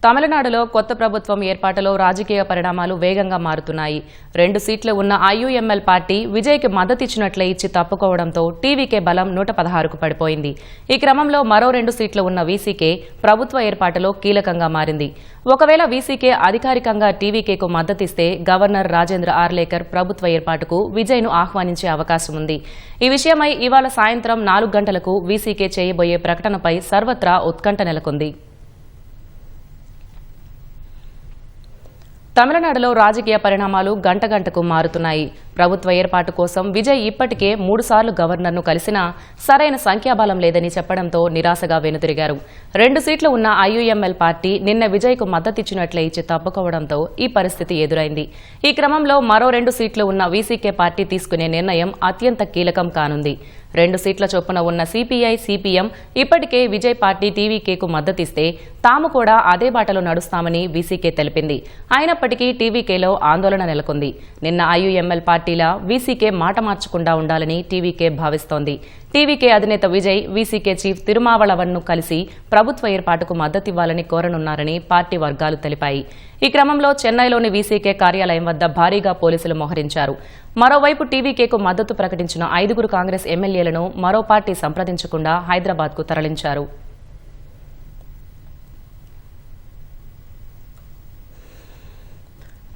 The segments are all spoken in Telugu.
తమిళనాడులో కొత్త ప్రభుత్వం ఏర్పాటులో రాజకీయ పరిణామాలు వేగంగా మారుతున్నాయి. 2 సీట్లు ఉన్న ఐయుఎంఎల్ పార్టీ విజయ్కి మద్దతిచ్చినట్లే ఇచ్చి తప్పుకోవడంతో టీవీకే బలం 116కు పడిపోయింది. ఈ క్రమంలో మరో 2 సీట్లు ఉన్న వీసీకే ప్రభుత్వ ఏర్పాటులో కీలకంగా మారింది. ఒకవేళ వీసీకే అధికారికంగా టీవీకేకు మద్దతిస్తే గవర్నర్ రాజేంద్ర ఆర్లేకర్ ప్రభుత్వ ఏర్పాటుకు విజయ్ను ఆహ్వానించే అవకాశం ఉంది. ఈ విషయమై ఇవాళ సాయంత్రం 4 గంటలకు వీసీకే చేయబోయే ప్రకటనపై సర్వత్రా ఉత్కంఠ నెలకొంది. తమిళనాడులో రాజకీయ పరిణామాలు గంటగంటకు మారుతున్నాయి. ప్రభుత్వ ఏర్పాటు కోసం విజయ్ ఇప్పటికే 3 సార్లు గవర్నర్ను కలిసినా సరైన సంఖ్యాబలం లేదని చెప్పడంతో నిరాశగా వెనుతిరిగారు. 2 సీట్లు ఉన్న ఐయుఎంఎల్ పార్టీ నిన్న విజయ్కు మద్దతిచ్చినట్లే ఇచ్చి తప్పుకోవడంతో ఈ పరిస్థితి ఎదురైంది. ఈ క్రమంలో మరో 2 సీట్లు ఉన్న వీసీకే పార్టీ తీసుకునే నిర్ణయం అత్యంత కీలకం కానుంది. 2 సీట్ల చొప్పున ఉన్న సిపిఐ, సిపిఎం ఇప్పటికే విజయ్ పార్టీ టీవీకేకు మద్దతిస్తే తాము కూడా అదే బాటలో నడుస్తామని వీసీకే తెలిపింది. అయినప్పటికీ టీవీకేలో ఆందోళన నెలకొంది. నిన్న ఐయుఎంఎల్ పార్టీలా వీసీకే మాట మార్చకుండా ఉండాలని టీవీకే భావిస్తోంది. టీవీకే అధినేత విజయ్ వీసీకే చీఫ్ తిరుమావళవన్ను కలిసి ప్రభుత్వ ఏర్పాటుకు మద్దతివ్వాలని కోరనున్నారని పార్టీ వర్గాలు తెలిపాయి. ఈ క్రమంలో చెన్నైలోని వీసీకే కార్యాలయం వద్ద భారీగా పోలీసులు మోహరించారు. మరోవైపు టీవీకేకు మద్దతు ప్రకటించిన 5 కాంగ్రెస్ ఎమ్మెల్యేలను మరో పార్టీ సంప్రదించకుండా హైదరాబాద్కు తరలించారు.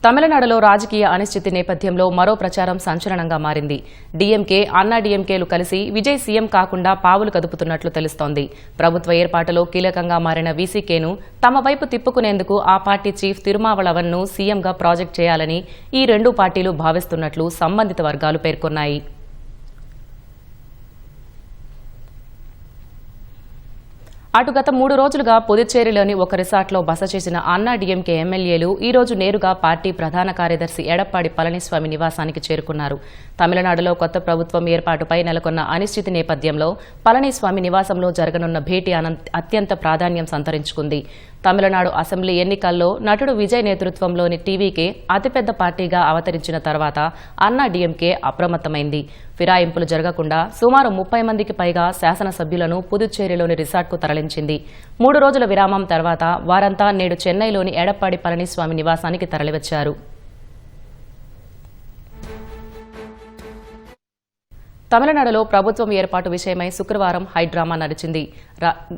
తమిళనాడులో రాజకీయ అనిశ్చితి నేపథ్యంలో మరో ప్రచారం సంచలనంగా మారింది. డీఎంకే, అన్నా డీఎంకేలు కలిసి విజయ్ సీఎం కాకుండా పావులు కదుపుతున్నట్లు తెలుస్తోంది. ప్రభుత్వ ఏర్పాటులో కీలకంగా మారిన వీసీకేను తమ వైపు తిప్పుకునేందుకు ఆ పార్టీ చీఫ్ తిరుమావళవన్ను సీఎంగా ప్రాజెక్ట్ చేయాలని ఈ 2 పార్టీలు భావిస్తున్నట్లు సంబంధిత వర్గాలు పేర్కొన్నాయి. అటు గత 3 రోజులుగా పుదుచ్చేరిలోని ఒక రిసార్ట్లో బస చేసిన అన్నా డీఎంకే ఎమ్మెల్యేలు ఈ రోజు నేరుగా పార్టీ ప్రధాన కార్యదర్శి ఎడప్పాడి పళనిస్వామి నివాసానికి చేరుకున్నారు. తమిళనాడులో కొత్త ప్రభుత్వం ఏర్పాటుపై నెలకొన్న అనిశ్చితి నేపథ్యంలో పళనిస్వామి నివాసంలో జరగనున్న భేటీ అత్యంత ప్రాధాన్యం సంతరించుకుంది. తమిళనాడు అసెంబ్లీ ఎన్నికల్లో నటుడు విజయ్ నేతృత్వంలోని టీవీకే అతిపెద్ద పార్టీగా అవతరించిన తర్వాత అన్నా డీఎంకే అప్రమత్తమైంది. ఫిరాయింపులు జరగకుండా సుమారు 30 మందికి పైగా శాసనసభ్యులను పుదుచ్చేరిలోని రిసార్ట్కు తరలించింది. 3 రోజుల విరామం తర్వాత వారంతా నేడు చెన్నైలోని ఎడప్పాడి పళనిస్వామి నివాసానికి తరలివచ్చారు. తమిళనాడులో ప్రభుత్వం ఏర్పాటు విషయమై శుక్రవారం హైడ్రామా నడిచింది.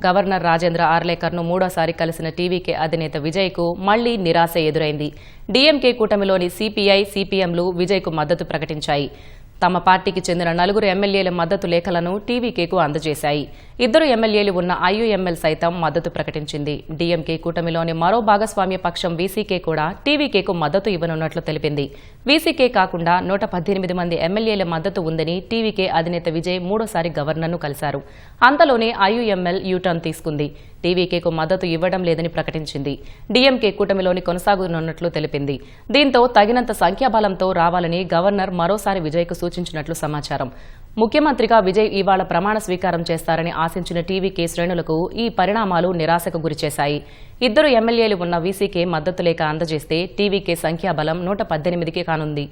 గవర్నర్ రాజేంద్ర ఆర్లేకర్ను 3వసారి కలిసిన టీవీకే అధినేత విజయ్కు మళ్లీ నిరాశ ఎదురైంది. డీఎంకే కూటమిలోని సిపిఐ, సిపిఎంలు విజయ్కు మద్దతు ప్రకటించాయి. తమ పార్టీకి చెందిన 4 ఎమ్మెల్యేల మద్దతు లేఖలను టీవీకేకు అందజేశాయి. 2 ఎమ్మెల్యేలు ఉన్న ఐయుఎంఎల్ సైతం మద్దతు ప్రకటించింది. డీఎంకే కూటమిలోని మరో భాగస్వామ్య పక్షం వీసీకే కూడా టీవీకేకు మద్దతు ఇవ్వనున్నట్లు తెలిపింది. వీసీకే కాకుండా 118 మంది ఎమ్మెల్యేల మద్దతు ఉందని టీవీకే అధినేత విజయ్ 3వసారి గవర్నర్ను కలిశారు. అంతలోనే ఐయుఎంఎల్ యూటర్న్ తీసుకుంది. టీవీకేకు మద్దతు ఇవ్వడం లేదని ప్రకటించింది. డీఎంకే కూటమిలోని కొనసాగునున్నట్లు తెలిపింది. దీంతో తగినంత సంఖ్యాబలంతో రావాలని గవర్నర్ మరోసారి విజయ్కు సూచించినట్లు సమాచారం. ముఖ్యమంత్రిగా విజయ్ ఇవాళ ప్రమాణ స్వీకారం చేస్తారని ఆశించిన టీవీకే శ్రేణులకు ఈ పరిణామాలు నిరాశకు గురిచేశాయి. 2 ఎమ్మెల్యేలు ఉన్న వీసీకే మద్దతు లేఖ అందజేస్తే టీవీకే సంఖ్యాబలం 118కి కానుంది.